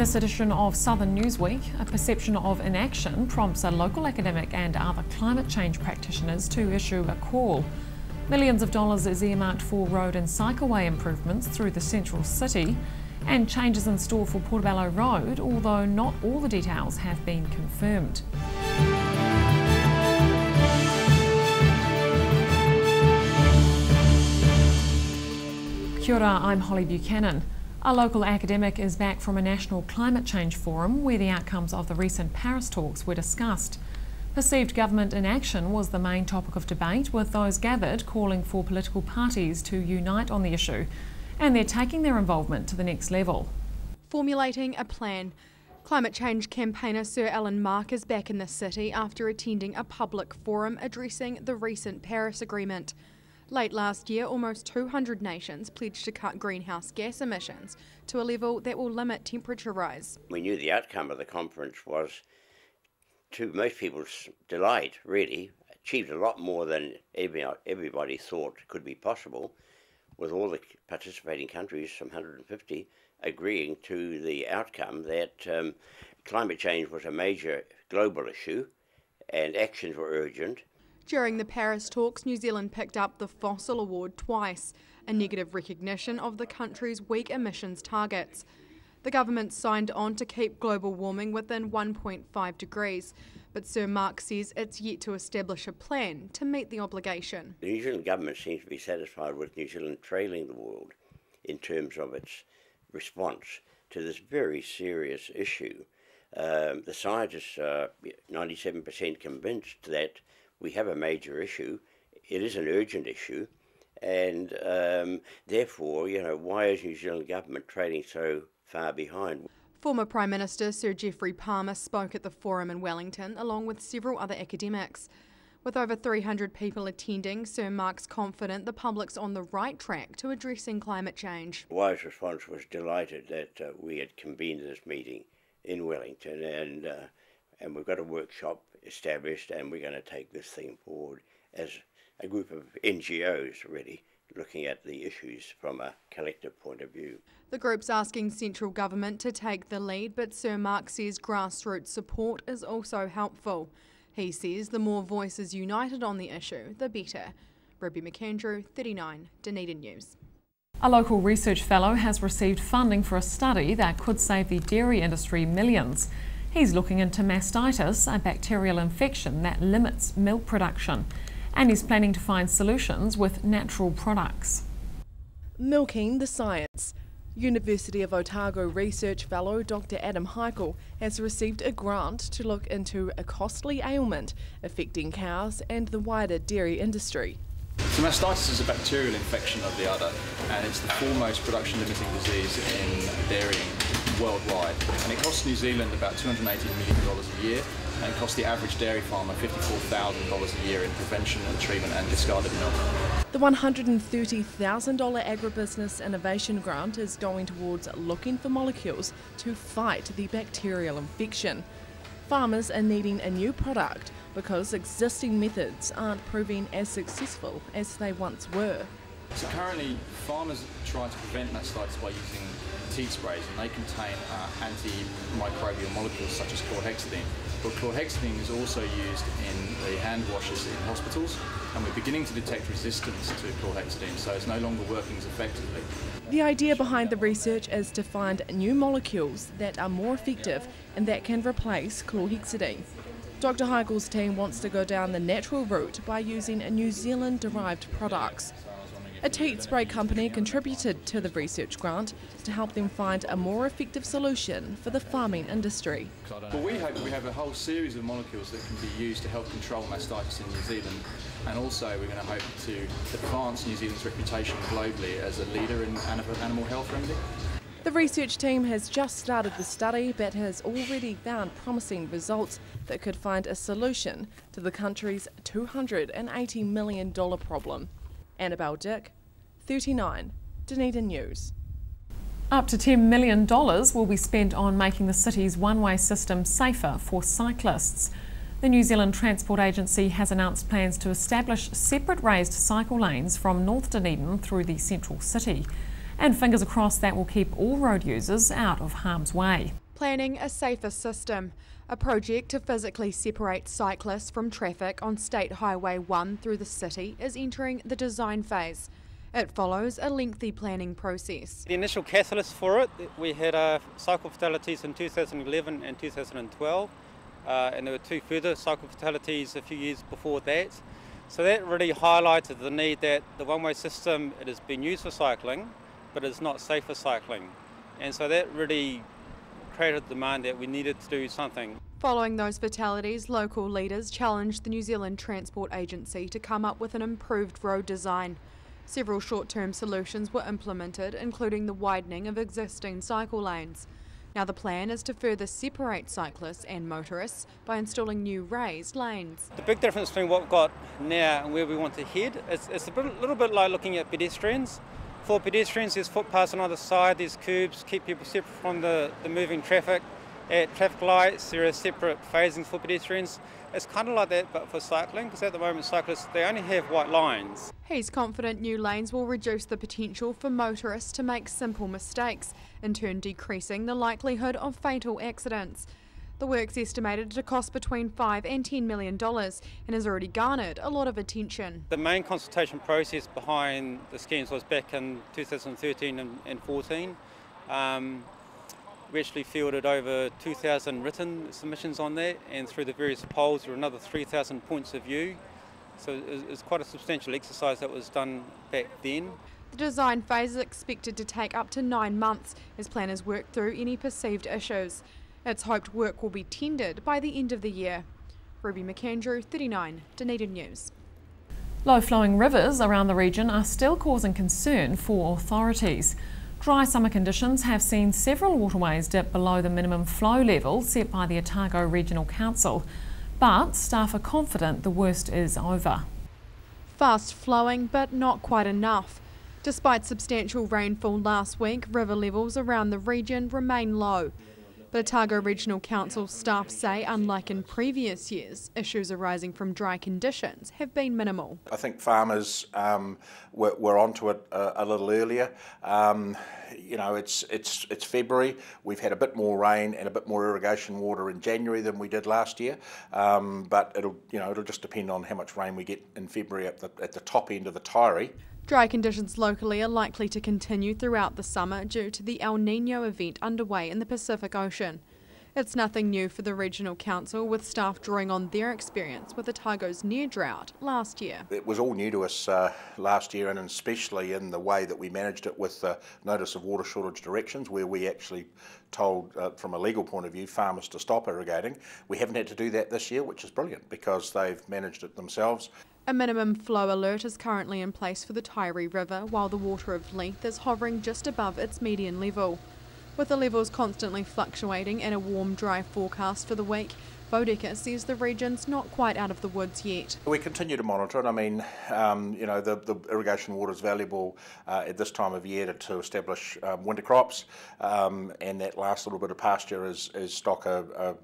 this edition of Southern Newsweek, a perception of inaction prompts a local academic and other climate change practitioners to issue a call. Millions of dollars is earmarked for road and cycleway improvements through the central city and changes in store for Portbello Road, although not all the details have been confirmed. Kia ora, I'm Holly Buchanan. A local academic is back from a national climate change forum where the outcomes of the recent Paris talks were discussed. Perceived government inaction was the main topic of debate, with those gathered calling for political parties to unite on the issue, and they're taking their involvement to the next level. Formulating a plan. Climate change campaigner Sir Alan Mark is back in the city after attending a public forum addressing the recent Paris Agreement. Late last year, almost 200 nations pledged to cut greenhouse gas emissions to a level that will limit temperature rise. We knew the outcome of the conference was, to most people's delight, really, achieved a lot more than everybody thought could be possible, with all the participating countries, some 150, agreeing to the outcome that climate change was a major global issue and actions were urgent. During the Paris talks, New Zealand picked up the Fossil Award twice, a negative recognition of the country's weak emissions targets. The government signed on to keep global warming within 1.5 degrees, but Sir Mark says it's yet to establish a plan to meet the obligation. The New Zealand government seems to be satisfied with New Zealand trailing the world in terms of its response to this very serious issue. The scientists are 97% convinced that we have a major issue. It is an urgent issue, and therefore, why is New Zealand government trailing so far behind? Former Prime Minister Sir Geoffrey Palmer spoke at the forum in Wellington, along with several other academics. With over 300 people attending, Sir Mark's confident the public's on the right track to addressing climate change. Wise response was delighted that we had convened this meeting in Wellington, and we've got a workshop established, and we're going to take this thing forward as a group of NGOs, really, looking at the issues from a collective point of view. The group's asking central government to take the lead, but Sir Mark says grassroots support is also helpful. He says the more voices united on the issue, the better. Ruby McAndrew, 39, Dunedin News. A local research fellow has received funding for a study that could save the dairy industry millions. He's looking into mastitis, a bacterial infection that limits milk production, and he's planning to find solutions with natural products. Milking the science. University of Otago research fellow Dr. Adam Heikel has received a grant to look into a costly ailment affecting cows and the wider dairy industry. So mastitis is a bacterial infection of the udder, and it's the foremost production-limiting disease in dairying worldwide. And it costs New Zealand about $280 million a year, and it costs the average dairy farmer $54,000 a year in prevention and treatment and discarded milk. The $130,000 agribusiness innovation grant is going towards looking for molecules to fight the bacterial infection. Farmers are needing a new product because existing methods aren't proving as successful as they once were. So currently, farmers try to prevent mastitis by using teat sprays, and they contain antimicrobial molecules such as chlorhexidine. But chlorhexidine is also used in the hand washes in hospitals, and we're beginning to detect resistance to chlorhexidine, so it's no longer working as effectively. The idea behind the research is to find new molecules that are more effective and that can replace chlorhexidine. Dr. Heikel's team wants to go down the natural route by using New Zealand-derived products. A teat spray company contributed to the research grant to help them find a more effective solution for the farming industry. Well, we hope we have a whole series of molecules that can be used to help control mastitis in New Zealand, and also we're going to hope to advance New Zealand's reputation globally as a leader in animal health remedy. The research team has just started the study but has already found promising results that could find a solution to the country's $280 million problem. Annabelle Dick, 39, Dunedin News. Up to $10 million will be spent on making the city's one-way system safer for cyclists. The New Zealand Transport Agency has announced plans to establish separate raised cycle lanes from North Dunedin through the central city. And fingers crossed that will keep all road users out of harm's way. planning a safer system. A project to physically separate cyclists from traffic on State Highway 1 through the city is entering the design phase. It follows a lengthy planning process. The initial catalyst for it, we had cycle fatalities in 2011 and 2012, and there were 2 further cycle fatalities a few years before that. So that really highlighted the need that the one-way system, it has been used for cycling, but it's not safe for cycling. And so that really created demand that we needed to do something. Following those fatalities, local leaders challenged the New Zealand Transport Agency to come up with an improved road design. Several short-term solutions were implemented, including the widening of existing cycle lanes. Now the plan is to further separate cyclists and motorists by installing new raised lanes. The big difference between what we've got now and where we want to head is it's little bit like looking at pedestrians. For pedestrians, there's footpaths on either side, there's curbs, keep people separate from the moving traffic. At traffic lights, there are separate phasings for pedestrians. It's kind of like that, but for cycling, because at the moment cyclists, they only have white lines. He's confident new lanes will reduce the potential for motorists to make simple mistakes, in turn decreasing the likelihood of fatal accidents. The work's estimated to cost between $5 and $10 million and has already garnered a lot of attention. The main consultation process behind the schemes was back in 2013 and 14. We actually fielded over 2,000 written submissions on that, and through the various polls there were another 3,000 points of view. So it's quite a substantial exercise that was done back then. The design phase is expected to take up to 9 months as planners work through any perceived issues. It's hoped work will be tendered by the end of the year. Ruby McAndrew, 39, Dunedin News. Low-flowing rivers around the region are still causing concern for authorities. Dry summer conditions have seen several waterways dip below the minimum flow level set by the Otago Regional Council, but staff are confident the worst is over. Fast flowing, but not quite enough. Despite substantial rainfall last week, river levels around the region remain low. But Otago Regional Council staff say, unlike in previous years, issues arising from dry conditions have been minimal. I think farmers were onto it a little earlier. You know, it's February. We've had a bit more rain and a bit more irrigation water in January than we did last year. But it'll just depend on how much rain we get in February at the top end of the Tairi. Dry conditions locally are likely to continue throughout the summer due to the El Niño event underway in the Pacific Ocean. It's nothing new for the Regional Council, with staff drawing on their experience with Otago's near drought last year. It was all new to us last year, and especially in the way that we managed it with the Notice of Water Shortage Directions, where we actually told, from a legal point of view, farmers to stop irrigating. We haven't had to do that this year, which is brilliant because they've managed it themselves. A minimum flow alert is currently in place for the Tairi River, while the water of Leith is hovering just above its median level. With the levels constantly fluctuating and a warm, dry forecast for the week, Boudica says the region's not quite out of the woods yet. We continue to monitor it. I mean, the irrigation water is valuable at this time of year to establish winter crops, and that last little bit of pasture is stock are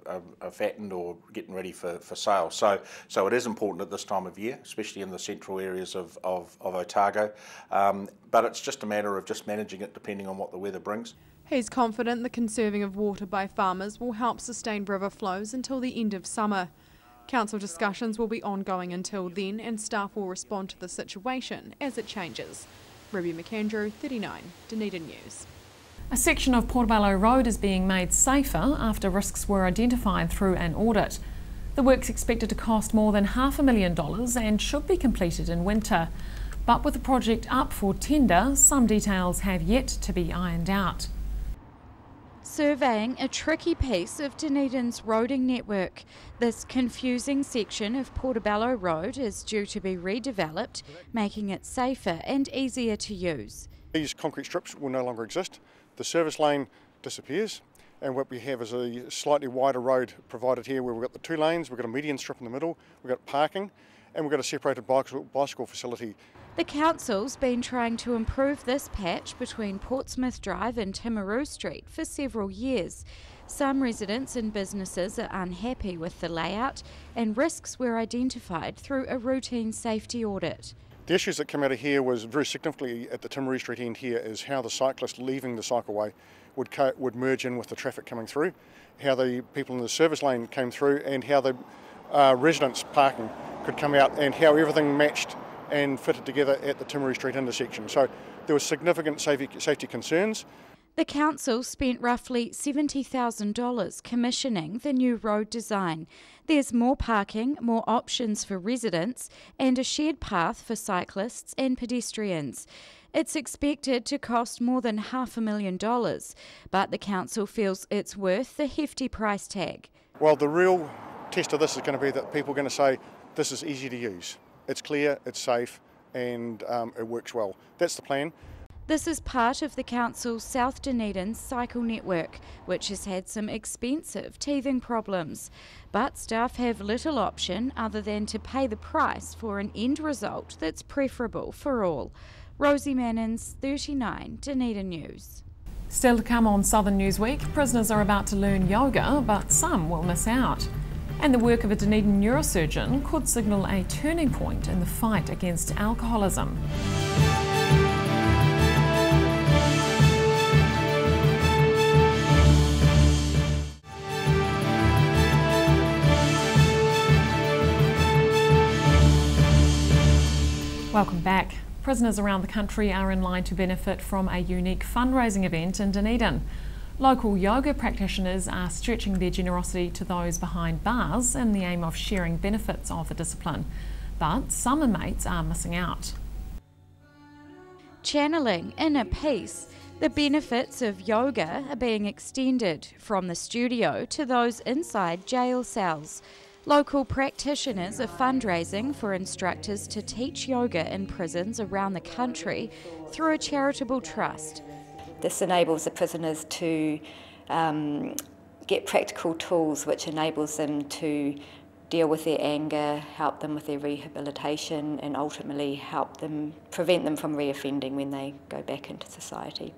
fattened or getting ready for sale. So it is important at this time of year, especially in the central areas of Otago. But it's just a matter of just managing it depending on what the weather brings. He's confident the conserving of water by farmers will help sustain river flows until the end of summer. Council discussions will be ongoing until then, and staff will respond to the situation as it changes. Ruby McAndrew, 39, Dunedin News. A section of Portbello Road is being made safer after risks were identified through an audit. The work's expected to cost more than $500,000 and should be completed in winter. But with the project up for tender, some details have yet to be ironed out. Surveying a tricky piece of Dunedin's roading network. This confusing section of Portbello Road is due to be redeveloped, making it safer and easier to use. These concrete strips will no longer exist. The service lane disappears, and what we have is a slightly wider road provided here where we've got the 2 lanes, we've got a median strip in the middle, we've got parking, and we've got a separated bicycle facility. The council's been trying to improve this patch between Portsmouth Drive and Timaru Street for several years. Some residents and businesses are unhappy with the layout, and risks were identified through a routine safety audit. The issues that came out of here was very significantly at the Timaru Street end here is how the cyclist leaving the cycleway would merge in with the traffic coming through, how the people in the service lane came through, and how the residents parking could come out, and how everything matched and fitted together at the Timaru Street intersection. So there were significant safety concerns. The council spent roughly $70,000 commissioning the new road design. There's more parking, more options for residents, and a shared path for cyclists and pedestrians. It's expected to cost more than $500,000, but the council feels it's worth the hefty price tag. Well, the real test of this is going to be that people are going to say, this is easy to use. It's clear, it's safe, and it works well. That's the plan. This is part of the council's South Dunedin cycle network, which has had some expensive teething problems. But staff have little option other than to pay the price for an end result that's preferable for all. Rosie Mannins, 39 Dunedin News. Still to come on Southern Newsweek, prisoners are about to learn yoga, but some will miss out. And the work of a Dunedin neurosurgeon could signal a turning point in the fight against alcoholism. Welcome back. Prisoners around the country are in line to benefit from a unique fundraising event in Dunedin. Local yoga practitioners are stretching their generosity to those behind bars in the aim of sharing benefits of the discipline. But some inmates are missing out. Channeling inner peace, the benefits of yoga are being extended from the studio to those inside jail cells. Local practitioners are fundraising for instructors to teach yoga in prisons around the country through a charitable trust. This enables the prisoners to get practical tools which enables them to deal with their anger, help them with their rehabilitation, and ultimately prevent them from reoffending when they go back into society.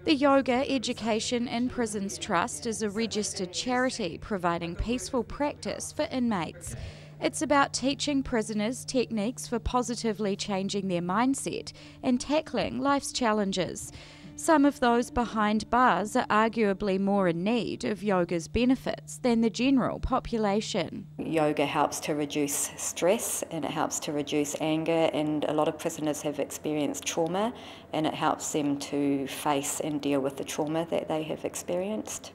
The Yoga Education in Prisons Trust is a registered charity providing peaceful practice for inmates. It's about teaching prisoners techniques for positively changing their mindset and tackling life's challenges. Some of those behind bars are arguably more in need of yoga's benefits than the general population. Yoga helps to reduce stress and it helps to reduce anger, and a lot of prisoners have experienced trauma, and it helps them to face and deal with the trauma that they have experienced.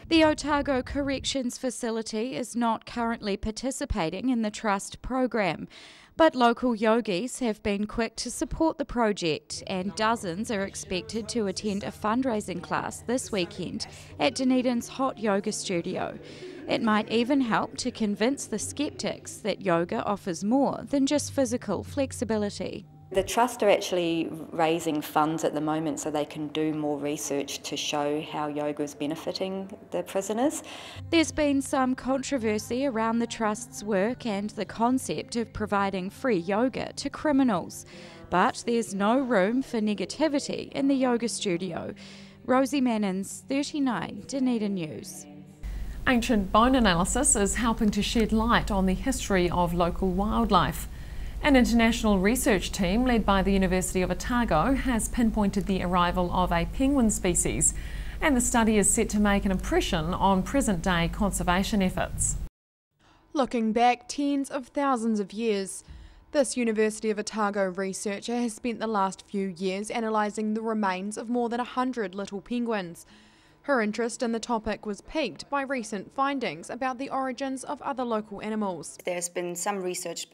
The Otago Corrections Facility is not currently participating in the Trust program, but local yogis have been quick to support the project, and dozens are expected to attend a fundraising class this weekend at Dunedin's Hot Yoga Studio. It might even help to convince the skeptics that yoga offers more than just physical flexibility. The Trust are actually raising funds at the moment so they can do more research to show how yoga is benefiting the prisoners. There's been some controversy around the Trust's work and the concept of providing free yoga to criminals, but there's no room for negativity in the yoga studio. Rosie Mannins, 39 Dunedin News. Ancient bone analysis is helping to shed light on the history of local wildlife. An international research team led by the University of Otago has pinpointed the arrival of a penguin species, and the study is set to make an impression on present-day conservation efforts. Looking back tens of thousands of years, this University of Otago researcher has spent the last few years analysing the remains of more than 100 little penguins. Her interest in the topic was piqued by recent findings about the origins of other local animals. There's been some research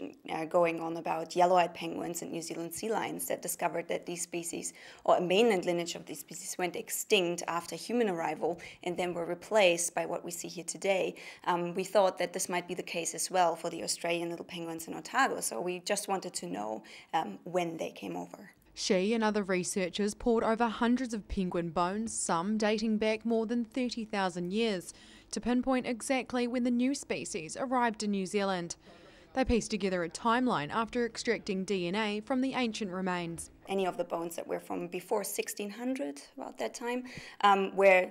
going on about yellow-eyed penguins and New Zealand sea lions that discovered that these species, or a mainland lineage of these species, went extinct after human arrival and then were replaced by what we see here today. We thought that this might be the case as well for the Australian little penguins in Otago, so we just wanted to know when they came over. She and other researchers pored over hundreds of penguin bones, some dating back more than 30,000 years, to pinpoint exactly when the new species arrived in New Zealand. They pieced together a timeline after extracting DNA from the ancient remains. Any of the bones that were from before 1600, about that time, were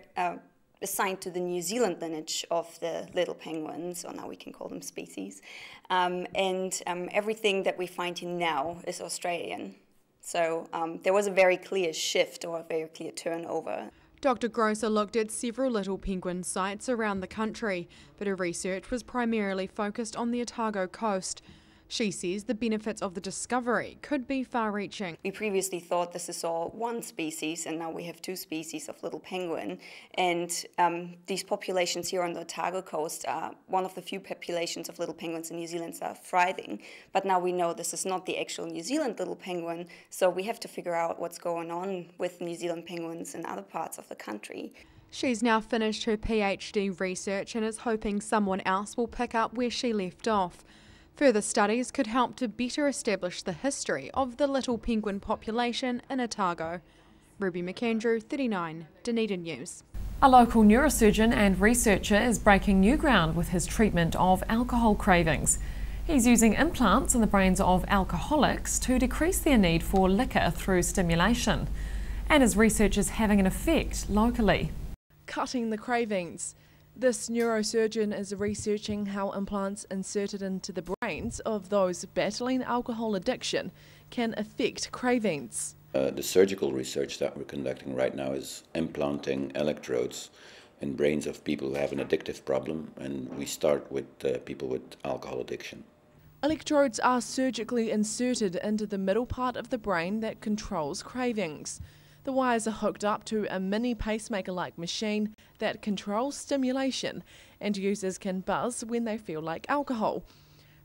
assigned to the New Zealand lineage of the little penguins, or now we can call them species, everything that we find here now is Australian. So there was a very clear shift, or a very clear turnover. Dr. Grosser looked at several little penguin sites around the country, but her research was primarily focused on the Otago coast. She says the benefits of the discovery could be far-reaching. We previously thought this is all one species, and now we have two species of little penguin. And these populations here on the Otago coast are one of the few populations of little penguins in New Zealand that are thriving. But now we know this is not the actual New Zealand little penguin, so we have to figure out what's going on with New Zealand penguins in other parts of the country. She's now finished her PhD research and is hoping someone else will pick up where she left off. Further studies could help to better establish the history of the little penguin population in Otago. Ruby McAndrew, 39, Dunedin News. A local neurosurgeon and researcher is breaking new ground with his treatment of alcohol cravings. He's using implants in the brains of alcoholics to decrease their need for liquor through stimulation. And his research is having an effect locally. Cutting the cravings. This neurosurgeon is researching how implants inserted into the brains of those battling alcohol addiction can affect cravings. The surgical research that we're conducting right now is implanting electrodes in brains of people who have an addictive problem, and we start with people with alcohol addiction. Electrodes are surgically inserted into the middle part of the brain that controls cravings. The wires are hooked up to a mini pacemaker-like machine that controls stimulation, and users can buzz when they feel like alcohol.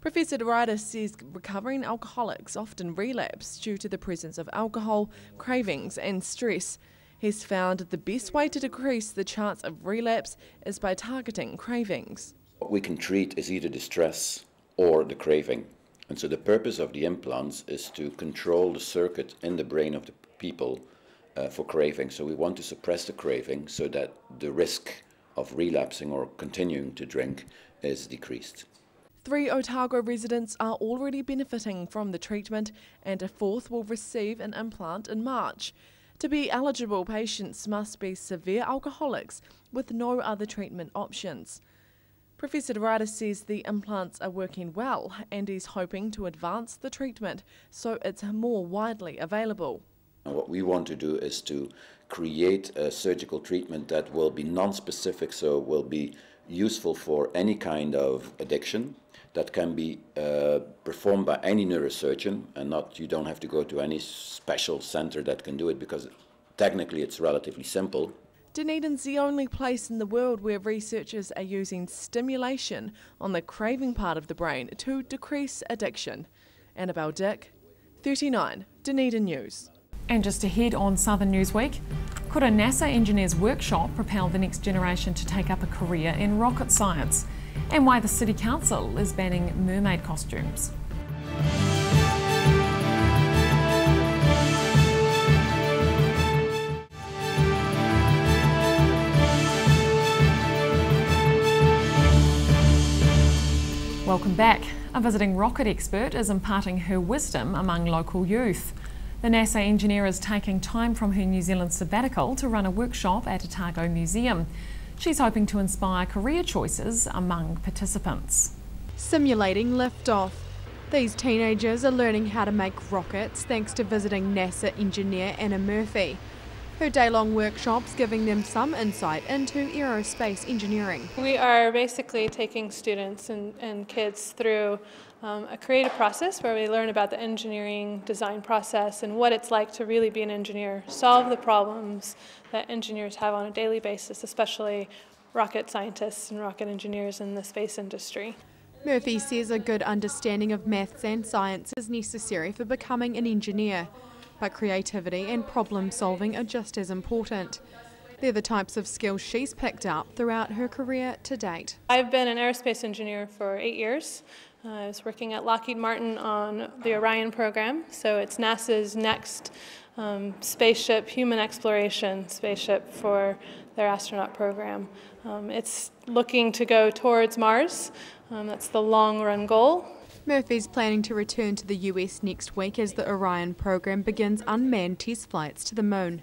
Professor Doritis says recovering alcoholics often relapse due to the presence of alcohol, cravings and stress. He's found the best way to decrease the chance of relapse is by targeting cravings. What we can treat is either the stress or the craving. And so the purpose of the implants is to control the circuit in the brain of the people for craving. So we want to suppress the craving so that the risk of relapsing or continuing to drink is decreased. 3 Otago residents are already benefiting from the treatment, and a 4th will receive an implant in March. To be eligible, patients must be severe alcoholics with no other treatment options. Professor Doritis says the implants are working well, and he's hoping to advance the treatment so it's more widely available. And what we want to do is to create a surgical treatment that will be non-specific, so will be useful for any kind of addiction, that can be performed by any neurosurgeon, and you don't have to go to any special center that can do it, because technically it's relatively simple. Dunedin's the only place in the world where researchers are using stimulation on the craving part of the brain to decrease addiction. Annabelle Dick, 39, Dunedin News. And just ahead on Southern Newsweek, could a NASA engineer's workshop propel the next generation to take up a career in rocket science? And why the City Council is banning mermaid costumes. Welcome back. A visiting rocket expert is imparting her wisdom among local youth. The NASA engineer is taking time from her New Zealand sabbatical to run a workshop at Otago Museum. She's hoping to inspire career choices among participants. Simulating liftoff. These teenagers are learning how to make rockets thanks to visiting NASA engineer Anna Murphy. Her day-long workshop's giving them some insight into aerospace engineering. We are basically taking students and kids through a creative process where we learn about the engineering design process and what it's like to really be an engineer, solve the problems that engineers have on a daily basis, especially rocket scientists and rocket engineers in the space industry. Murphy says a good understanding of maths and science is necessary for becoming an engineer, but creativity and problem solving are just as important. They're the types of skills she's picked up throughout her career to date. I've been an aerospace engineer for 8 years. I was working at Lockheed Martin on the Orion program, so it's NASA's next spaceship, human exploration spaceship for their astronaut program. It's looking to go towards Mars. That's the long-run goal. Murphy's planning to return to the US next week as the Orion program begins unmanned test flights to the moon.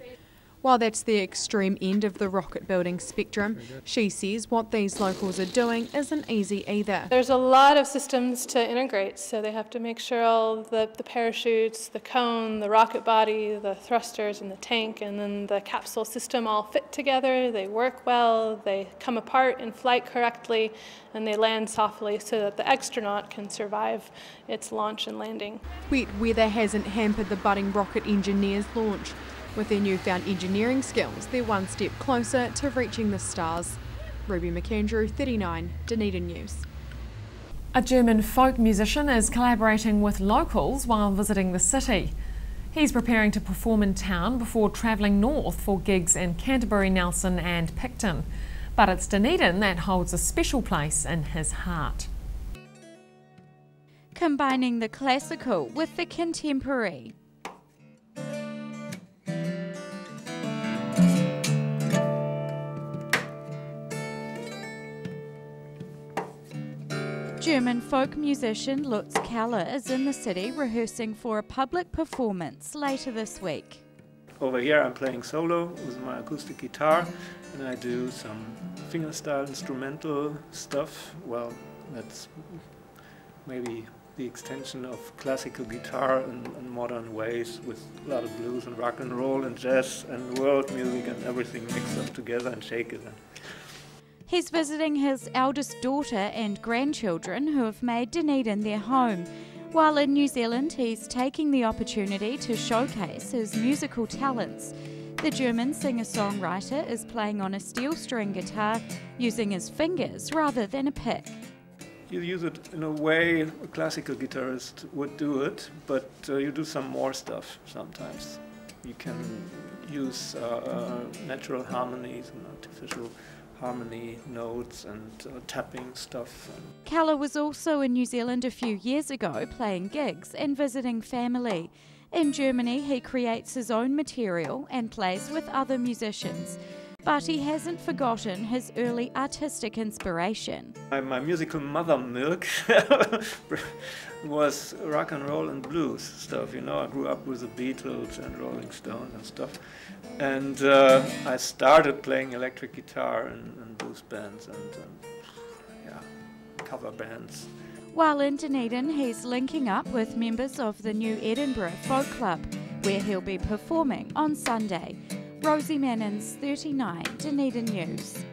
While that's the extreme end of the rocket building spectrum, she says what these locals are doing isn't easy either. There's a lot of systems to integrate, so they have to make sure all the parachutes, the cone, the rocket body, the thrusters and the tank, and then the capsule system all fit together, they work well, they come apart in flight correctly, and they land softly so that the astronaut can survive its launch and landing. Wet weather hasn't hampered the budding rocket engineers' launch. With their newfound engineering skills, they're one step closer to reaching the stars. Ruby McAndrew, 39, Dunedin News. A German folk musician is collaborating with locals while visiting the city. He's preparing to perform in town before travelling north for gigs in Canterbury, Nelson and Picton. But it's Dunedin that holds a special place in his heart. Combining the classical with the contemporary. German folk musician Lutz Keller is in the city rehearsing for a public performance later this week. Over here I'm playing solo with my acoustic guitar and I do some fingerstyle instrumental stuff. Well, that's maybe the extension of classical guitar in modern ways with a lot of blues and rock and roll and jazz and world music and everything mixed up together and shake it. He's visiting his eldest daughter and grandchildren who have made Dunedin their home. While in New Zealand, he's taking the opportunity to showcase his musical talents. The German singer-songwriter is playing on a steel string guitar using his fingers rather than a pick. You use it in a way a classical guitarist would do it, but you do some more stuff sometimes. You can use natural harmonies and artificial harmony notes and tapping stuff. Keller was also in New Zealand a few years ago playing gigs and visiting family. In Germany, he creates his own material and plays with other musicians. But he hasn't forgotten his early artistic inspiration. My musical mother milk was rock and roll and blues stuff, you know. I grew up with the Beatles and Rolling Stones and stuff. And I started playing electric guitar in blues bands and cover bands. While in Dunedin, he's linking up with members of the New Edinburgh Folk Club, where he'll be performing on Sunday. Rosie Mannins, 39, Dunedin News.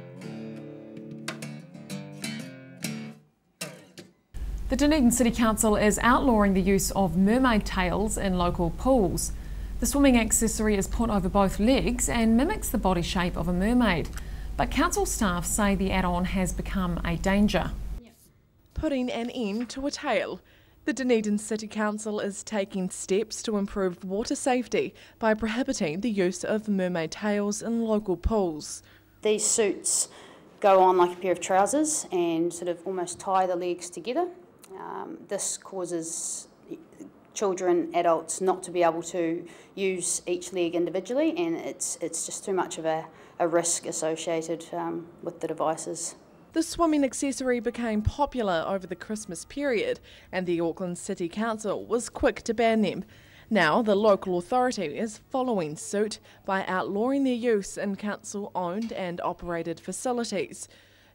The Dunedin City Council is outlawing the use of Mermaid Tails in local pools. The swimming accessory is put over both legs and mimics the body shape of a mermaid. But council staff say the add-on has become a danger. Putting an end to a tail. The Dunedin City Council is taking steps to improve water safety by prohibiting the use of mermaid tails in local pools. These suits go on like a pair of trousers and sort of almost tie the legs together. This causes children, adults not to be able to use each leg individually, and it's just too much of a risk associated with the devices. The swimming accessory became popular over the Christmas period, and the Auckland City Council was quick to ban them. Now the local authority is following suit by outlawing their use in council-owned and operated facilities.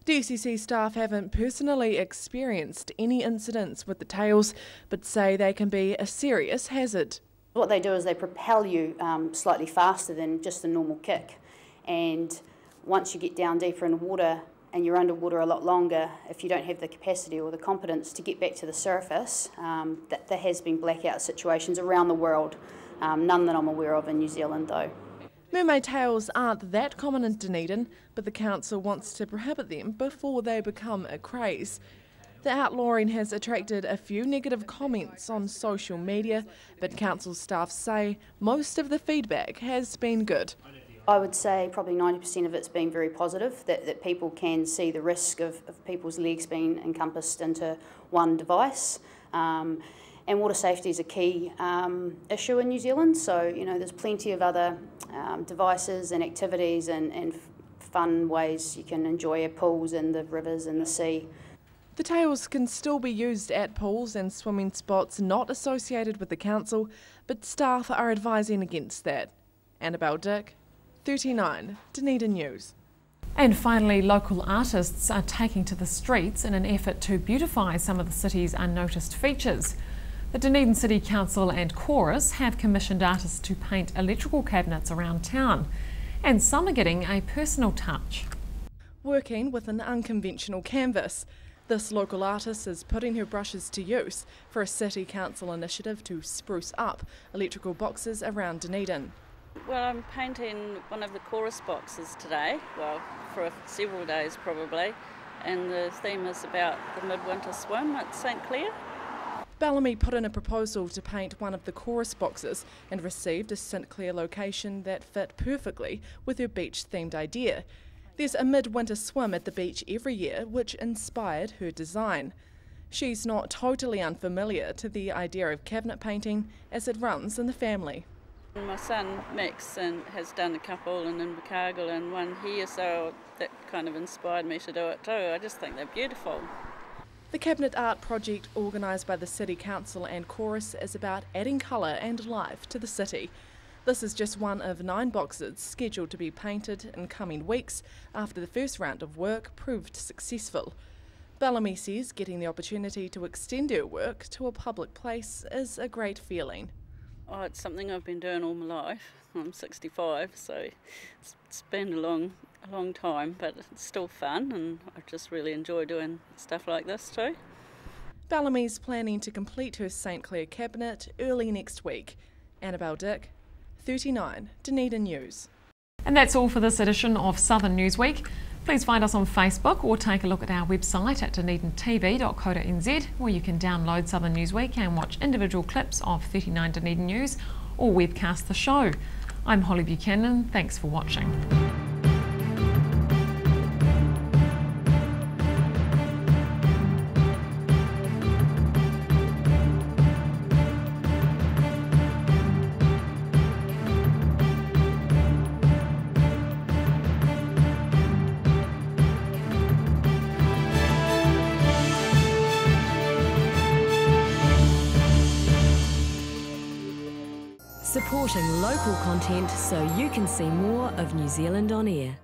DCC staff haven't personally experienced any incidents with the tails, but say they can be a serious hazard. What they do is they propel you slightly faster than just a normal kick, and once you get down deeper in the water and you're underwater a lot longer, if you don't have the capacity or the competence to get back to the surface, there has been blackout situations around the world, none that I'm aware of in New Zealand though. Mermaid tails aren't that common in Dunedin, but the council wants to prohibit them before they become a craze. The outlawing has attracted a few negative comments on social media, but council staff say most of the feedback has been good. I would say probably 90% of it's been very positive, that people can see the risk of people's legs being encompassed into one device. And water safety is a key issue in New Zealand, so you know there's plenty of other devices and activities and fun ways you can enjoy your pools and the rivers and the sea. The tails can still be used at pools and swimming spots not associated with the council, but staff are advising against that. Annabelle Dick, 39 Dunedin News. And finally, local artists are taking to the streets in an effort to beautify some of the city's unnoticed features. The Dunedin City Council and Chorus have commissioned artists to paint electrical cabinets around town, and some are getting a personal touch. Working with an unconventional canvas, this local artist is putting her brushes to use for a City Council initiative to spruce up electrical boxes around Dunedin. Well, I'm painting one of the chorus boxes today, well, for several days probably, and the theme is about the midwinter swim at St Clair. Bellamy put in a proposal to paint one of the chorus boxes and received a St Clair location that fit perfectly with her beach-themed idea. There's a midwinter swim at the beach every year, which inspired her design. She's not totally unfamiliar to the idea of cabinet painting, as it runs in the family. My son Max has done a couple in Invercargill and one here, so that kind of inspired me to do it too. I just think they're beautiful. The cabinet art project organised by the City Council and Chorus is about adding colour and life to the city. This is just one of 9 boxes scheduled to be painted in coming weeks after the first round of work proved successful. Bellamy says getting the opportunity to extend her work to a public place is a great feeling. Oh, it's something I've been doing all my life. I'm 65, so it's been a long time, but it's still fun, and I just really enjoy doing stuff like this too. Bellamy's planning to complete her St Clair cabinet early next week. Annabelle Dick, 39 Dunedin News. And that's all for this edition of Southern Newsweek. Please find us on Facebook or take a look at our website at dunedintv.co.nz, where you can download Southern Newsweek and watch individual clips of 39 Dunedin News or webcast the show. I'm Holly Buchanan. Thanks for watching. Supporting local content so you can see more of New Zealand on air.